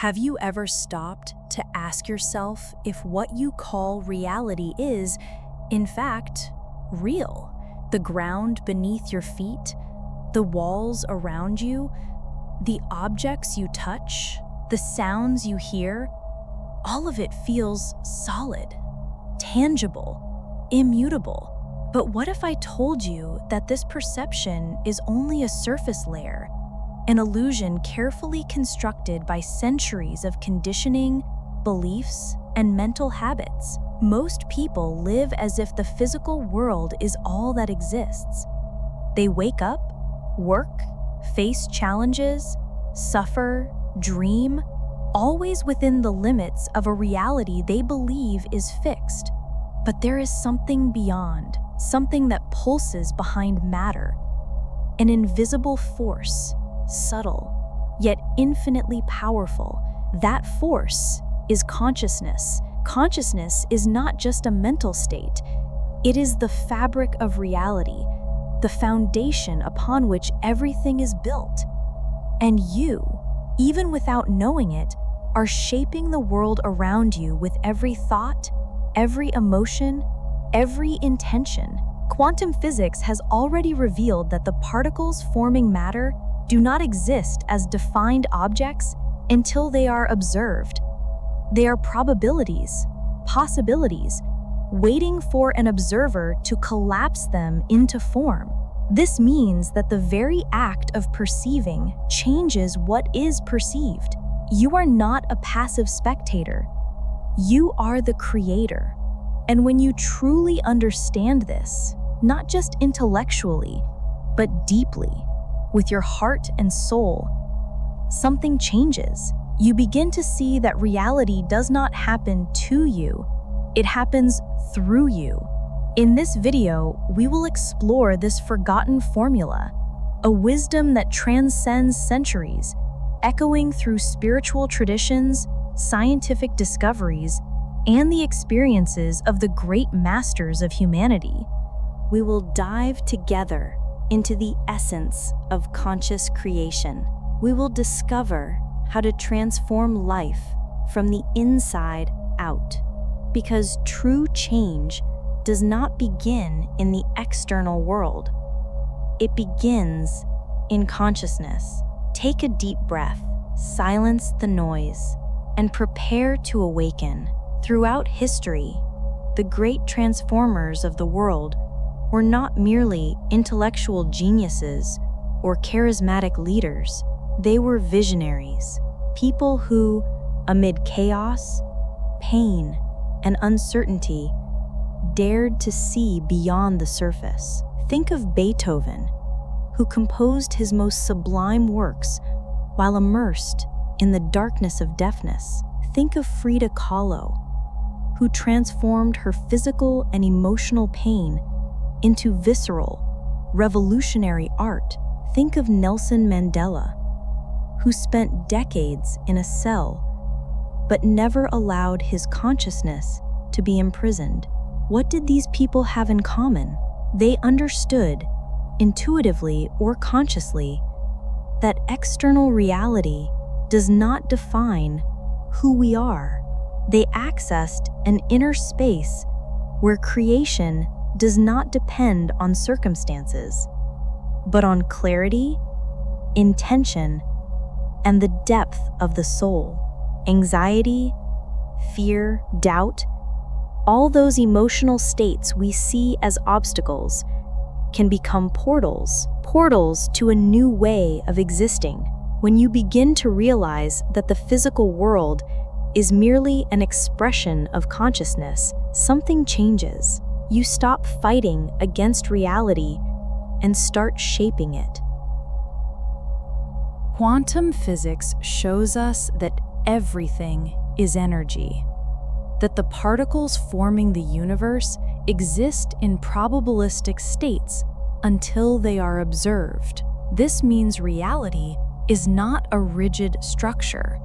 Have you ever stopped to ask yourself if what you call reality is, in fact, real? The ground beneath your feet, the walls around you, the objects you touch, the sounds you hear, all of it feels solid, tangible, immutable. But what if I told you that this perception is only a surface layer, an illusion carefully constructed by centuries of conditioning, beliefs, and mental habits? Most people live as if the physical world is all that exists. They wake up, work, face challenges, suffer, dream, always within the limits of a reality they believe is fixed. But there is something beyond, something that pulses behind matter, an invisible force, subtle, yet infinitely powerful. That force is consciousness. Consciousness is not just a mental state. It is the fabric of reality, the foundation upon which everything is built. And you, even without knowing it, are shaping the world around you with every thought, every emotion, every intention. Quantum physics has already revealed that the particles forming matter do not exist as defined objects until they are observed. They are probabilities, possibilities, waiting for an observer to collapse them into form. This means that the very act of perceiving changes what is perceived. You are not a passive spectator. You are the creator. And when you truly understand this, not just intellectually, but deeply, with your heart and soul, something changes. You begin to see that reality does not happen to you, it happens through you. In this video, we will explore this forgotten formula, a wisdom that transcends centuries, echoing through spiritual traditions, scientific discoveries, and the experiences of the great masters of humanity. We will dive together into the essence of conscious creation. We will discover how to transform life from the inside out. Because true change does not begin in the external world. It begins in consciousness. Take a deep breath, silence the noise, and prepare to awaken. Throughout history, the great transformers of the world were not merely intellectual geniuses or charismatic leaders. They were visionaries, people who, amid chaos, pain, and uncertainty, dared to see beyond the surface. Think of Beethoven, who composed his most sublime works while immersed in the darkness of deafness. Think of Frida Kahlo, who transformed her physical and emotional pain into visceral, revolutionary art. Think of Nelson Mandela, who spent decades in a cell but never allowed his consciousness to be imprisoned. What did these people have in common? They understood, intuitively or consciously, that external reality does not define who we are. They accessed an inner space where creation does not depend on circumstances, but on clarity, intention, and the depth of the soul. Anxiety, fear, doubt, all those emotional states we see as obstacles can become portals to a new way of existing. When you begin to realize that the physical world is merely an expression of consciousness, something changes. You stop fighting against reality and start shaping it. Quantum physics shows us that everything is energy, that the particles forming the universe exist in probabilistic states until they are observed. This means reality is not a rigid structure.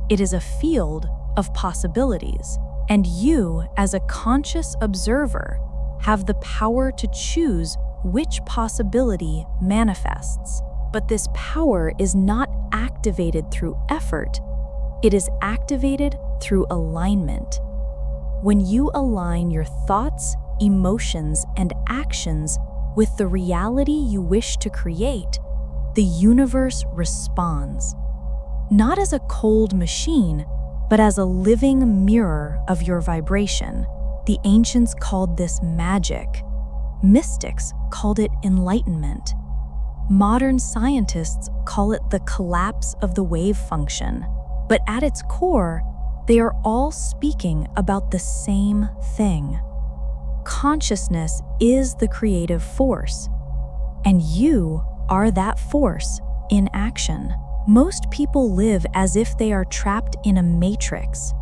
It is a field of possibilities, and you, as a conscious observer, have the power to choose which possibility manifests. But this power is not activated through effort. It is activated through alignment. When you align your thoughts, emotions, and actions with the reality you wish to create, the universe responds. Not as a cold machine, but as a living mirror of your vibration. The ancients called this magic. Mystics called it enlightenment. Modern scientists call it the collapse of the wave function. But at its core, they are all speaking about the same thing. Consciousness is the creative force, and you are that force in action. Most people live as if they are trapped in a matrix,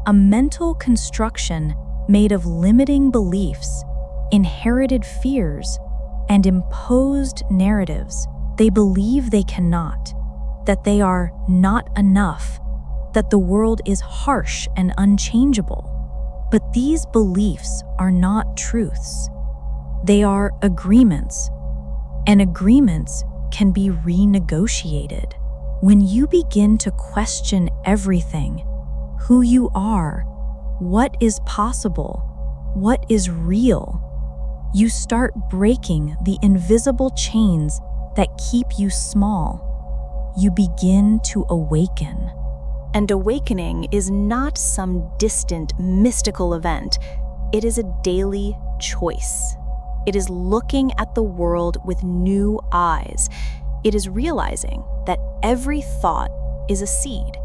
a mental construction made of limiting beliefs, inherited fears, and imposed narratives. They believe they cannot, that they are not enough, that the world is harsh and unchangeable. But these beliefs are not truths. They are agreements, and agreements can be renegotiated. When you begin to question everything, who you are, what is possible, what is real, you start breaking the invisible chains that keep you small. You begin to awaken. And awakening is not some distant, mystical event. It is a daily choice. It is looking at the world with new eyes. It is realizing that every thought is a seed,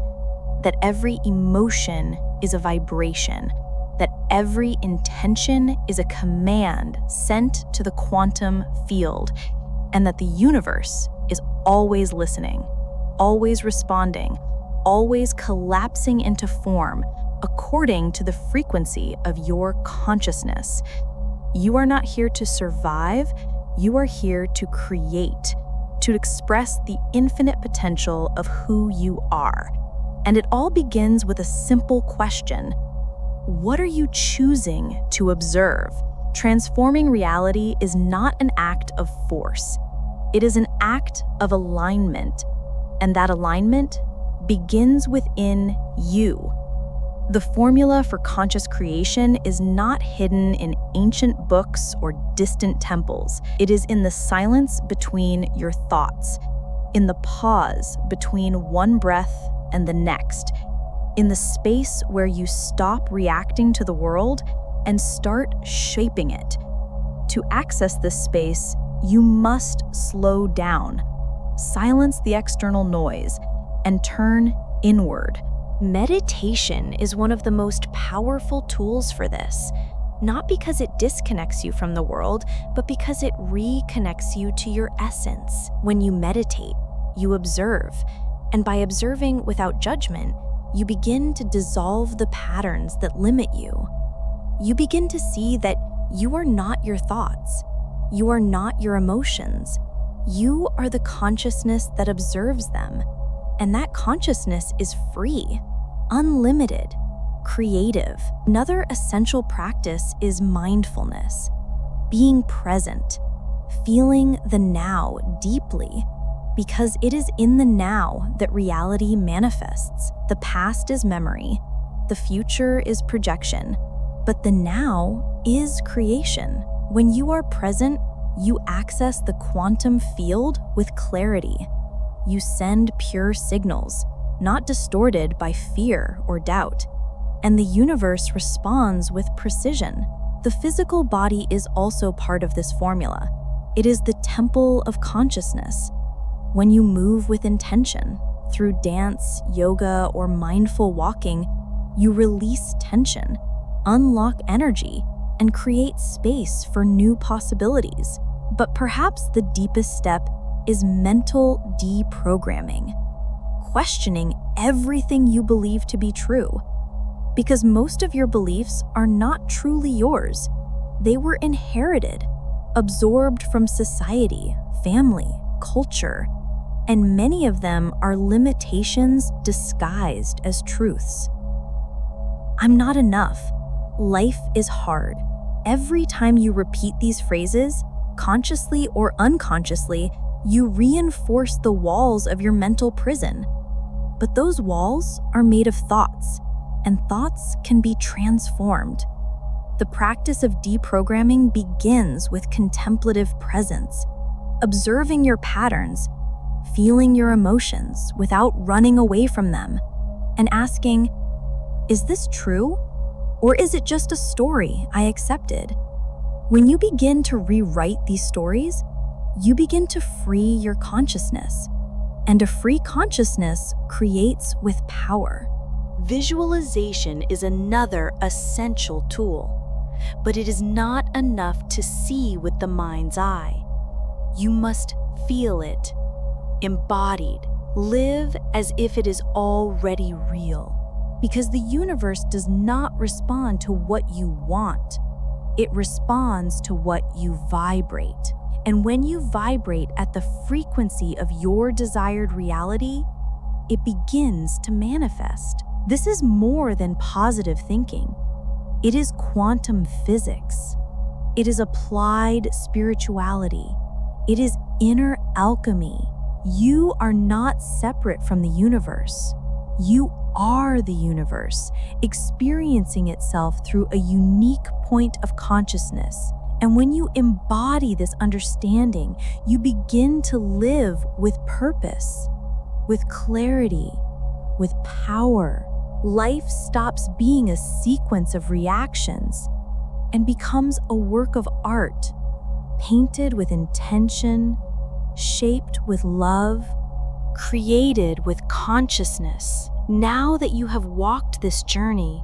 that every emotion is a vibration, that every intention is a command sent to the quantum field, and that the universe is always listening, always responding, always collapsing into form according to the frequency of your consciousness. You are not here to survive, you are here to create, to express the infinite potential of who you are. And it all begins with a simple question. What are you choosing to observe? Transforming reality is not an act of force. It is an act of alignment, and that alignment begins within you. The formula for conscious creation is not hidden in ancient books or distant temples. It is in the silence between your thoughts, in the pause between one breath and the next, in the space where you stop reacting to the world and start shaping it. To access this space, you must slow down, silence the external noise, and turn inward. Meditation is one of the most powerful tools for this, not because it disconnects you from the world, but because it reconnects you to your essence. When you meditate, you observe, and by observing without judgment, you begin to dissolve the patterns that limit you. You begin to see that you are not your thoughts. You are not your emotions. You are the consciousness that observes them. And that consciousness is free, unlimited, creative. Another essential practice is mindfulness, being present, feeling the now deeply, because it is in the now that reality manifests. The past is memory, the future is projection, but the now is creation. When you are present, you access the quantum field with clarity. You send pure signals, not distorted by fear or doubt, and the universe responds with precision. The physical body is also part of this formula. It is the temple of consciousness. When you move with intention, through dance, yoga, or mindful walking, you release tension, unlock energy, and create space for new possibilities. But perhaps the deepest step is mental deprogramming, questioning everything you believe to be true. Because most of your beliefs are not truly yours. They were inherited, absorbed from society, family, culture, and many of them are limitations disguised as truths. I'm not enough. Life is hard. Every time you repeat these phrases, consciously or unconsciously, you reinforce the walls of your mental prison. But those walls are made of thoughts, and thoughts can be transformed. The practice of deprogramming begins with contemplative presence, observing your patterns, feeling your emotions without running away from them, and asking, is this true? Or is it just a story I accepted? When you begin to rewrite these stories, you begin to free your consciousness. And a free consciousness creates with power. Visualization is another essential tool, but it is not enough to see with the mind's eye. You must feel it, embodied, live as if it is already real. Because the universe does not respond to what you want. It responds to what you vibrate. And when you vibrate at the frequency of your desired reality, it begins to manifest. This is more than positive thinking. It is quantum physics. It is applied spirituality. It is inner alchemy. You are not separate from the universe. You are the universe, experiencing itself through a unique point of consciousness. And when you embody this understanding, you begin to live with purpose, with clarity, with power. Life stops being a sequence of reactions and becomes a work of art, painted with intention, shaped with love, created with consciousness. Now that you have walked this journey,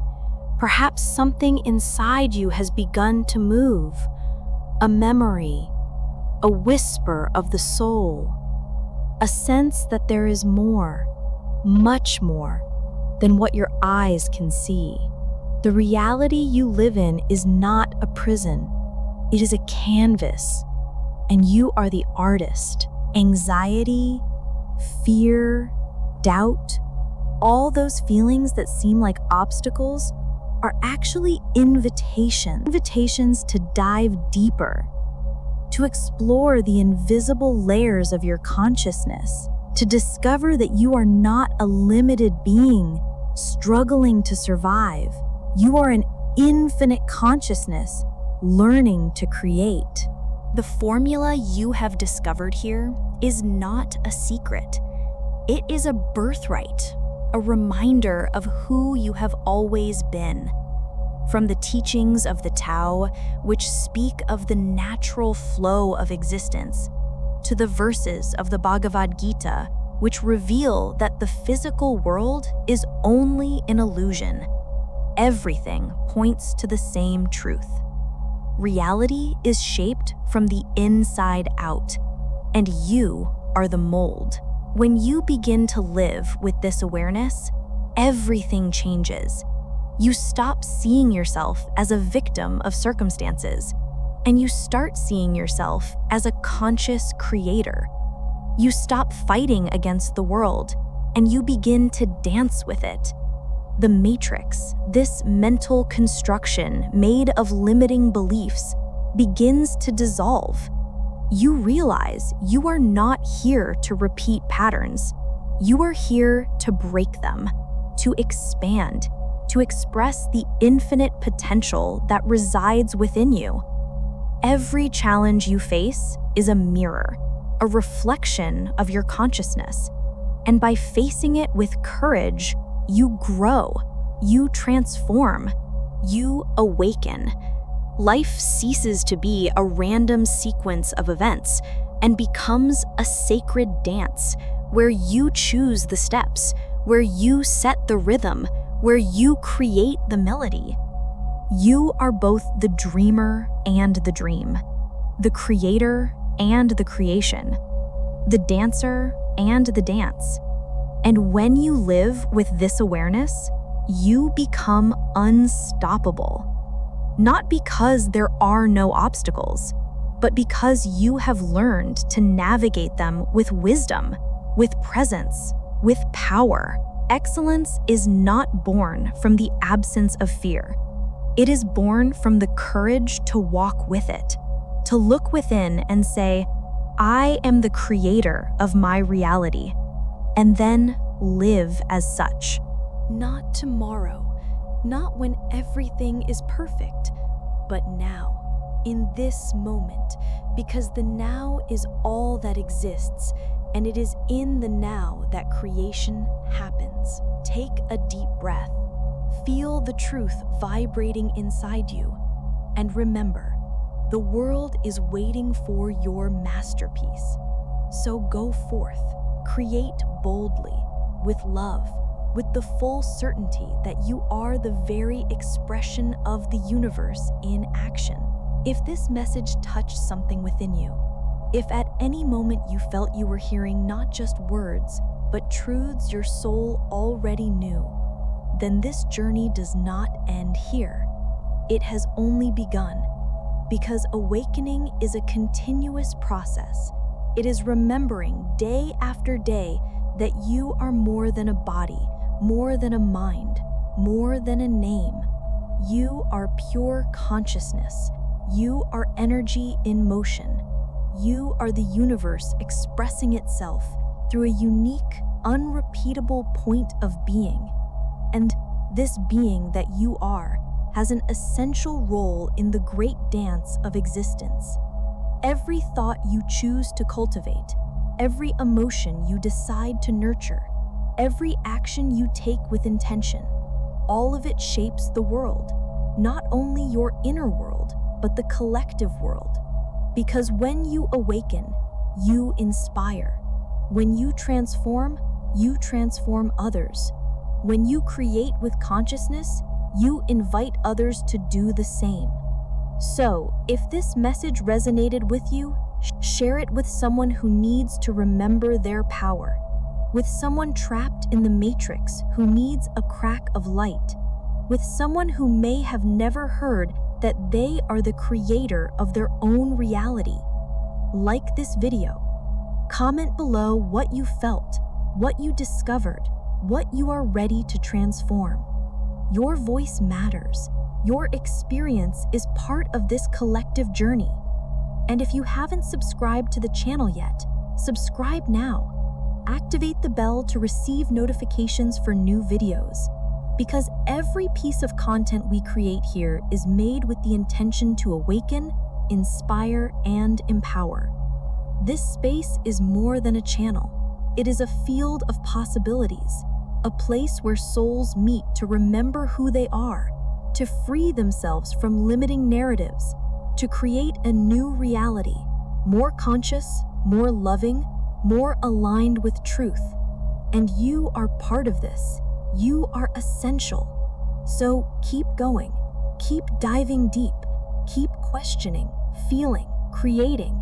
perhaps something inside you has begun to move. A memory, a whisper of the soul, a sense that there is more, much more, than what your eyes can see. The reality you live in is not a prison. It is a canvas, and you are the artist. Anxiety, fear, doubt, all those feelings that seem like obstacles are actually invitations to dive deeper, to explore the invisible layers of your consciousness, to discover that you are not a limited being struggling to survive. You are an infinite consciousness learning to create. The formula you have discovered here is not a secret. It is a birthright, a reminder of who you have always been. From the teachings of the Tao, which speak of the natural flow of existence, to the verses of the Bhagavad Gita, which reveal that the physical world is only an illusion, everything points to the same truth. Reality is shaped from the inside out, and you are the mold. When you begin to live with this awareness, everything changes. You stop seeing yourself as a victim of circumstances, and you start seeing yourself as a conscious creator. You stop fighting against the world, and you begin to dance with it. The matrix, this mental construction made of limiting beliefs, begins to dissolve. You realize you are not here to repeat patterns. You are here to break them, to expand, to express the infinite potential that resides within you. Every challenge you face is a mirror, a reflection of your consciousness. And by facing it with courage, you grow, you transform, you awaken. Life ceases to be a random sequence of events and becomes a sacred dance where you choose the steps, where you set the rhythm, where you create the melody. You are both the dreamer and the dream, the creator and the creation, the dancer and the dance. And when you live with this awareness, you become unstoppable. Not because there are no obstacles, but because you have learned to navigate them with wisdom, with presence, with power. Excellence is not born from the absence of fear. It is born from the courage to walk with it, to look within and say, I am the creator of my reality, and then live as such. Not tomorrow, not when everything is perfect, but now, in this moment, because the now is all that exists, and it is in the now that creation happens. Take a deep breath. Feel the truth vibrating inside you. And remember, the world is waiting for your masterpiece. So go forth, create boldly, with love, with the full certainty that you are the very expression of the universe in action. If this message touched something within you, if at any moment you felt you were hearing not just words, but truths your soul already knew, then this journey does not end here. It has only begun, because awakening is a continuous process. It is remembering day after day that you are more than a body, more than a mind, more than a name. You are pure consciousness. You are energy in motion. You are the universe expressing itself through a unique, unrepeatable point of being. And this being that you are has an essential role in the great dance of existence. Every thought you choose to cultivate, every emotion you decide to nurture, every action you take with intention, all of it shapes the world, not only your inner world, but the collective world. Because when you awaken, you inspire. When you transform others. When you create with consciousness, you invite others to do the same. So, if this message resonated with you, share it with someone who needs to remember their power, with someone trapped in the matrix who needs a crack of light, with someone who may have never heard that they are the creator of their own reality. Like this video. Comment below what you felt, what you discovered, what you are ready to transform. Your voice matters. Your experience is part of this collective journey. And if you haven't subscribed to the channel yet, subscribe now. Activate the bell to receive notifications for new videos. Because every piece of content we create here is made with the intention to awaken, inspire, and empower. This space is more than a channel. It is a field of possibilities, a place where souls meet to remember who they are, to free themselves from limiting narratives, to create a new reality, more conscious, more loving, more aligned with truth. And you are part of this. You are essential. So keep going, keep diving deep, keep questioning, feeling, creating.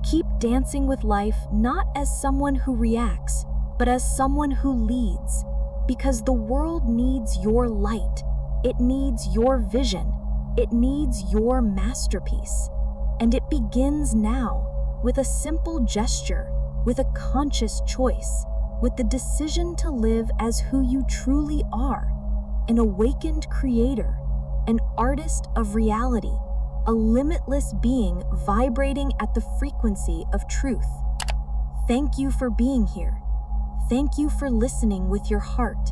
Keep dancing with life not as someone who reacts, but as someone who leads. Because the world needs your light. It needs your vision. It needs your masterpiece. And it begins now with a simple gesture, with a conscious choice, with the decision to live as who you truly are, an awakened creator, an artist of reality, a limitless being vibrating at the frequency of truth. Thank you for being here. Thank you for listening with your heart.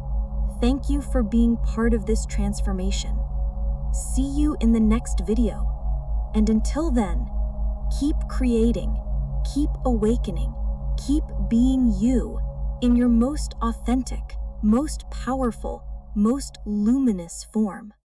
Thank you for being part of this transformation. See you in the next video. And until then, keep creating, keep awakening, keep being you in your most authentic, most powerful, most luminous form.